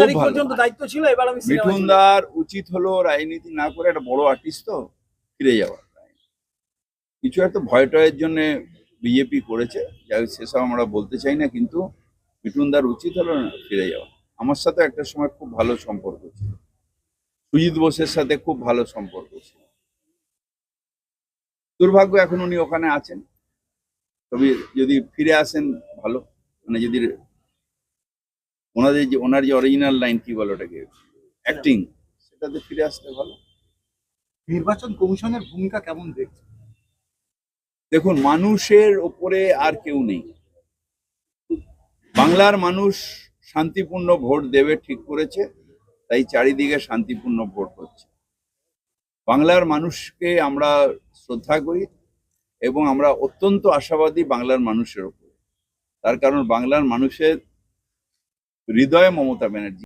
তারিখ ভালো। পর্যন্ত দায়িত্ব ছিল, এবার আমি সিনেমায় মিঠুন চলে দার উচিত হলো রাজনীতি না করে একটা বড় আর্টিস্ট তো ফিরে যাওয়া। কিছু একটা ভয় টয়ের জন্য বিজেপি করেছে, যাই হোক সেসব আমরা বলতে চাই না, কিন্তু মিঠুন দার উচিত হলো না ফিরে যাওয়া। আমার সাথে একটা সময় খুব ভালো সম্পর্ক ছিল, সুজিত বোসের সাথে খুব ভালো সম্পর্ক ছিল। দুর্ভাগ্য এখন উনি ওখানে আছেন, তবে যদি ফিরে আসেন ভালো, মানে যদি ওনার যে অরিজিনাল লাইন কি বলে ওটাকে, অ্যাক্টিং, সেটাতে ফিরে আসতে ভালো। নির্বাচন কমিশনের ভূমিকা কেমন দেখছেন? দেখুন, মানুষের ওপরে আর কেউ নেই। বাংলার মানুষ শান্তিপূর্ণ ভোট দেবে ঠিক করেছে, তাই চারিদিকে শান্তিপূর্ণ ভোট হচ্ছে। বাংলার মানুষকে আমরা শ্রদ্ধা করি এবং আমরা অত্যন্ত আশাবাদী বাংলার মানুষের ওপর। তার কারণ বাংলার মানুষের হৃদয়ে মমতা ব্যানার্জি।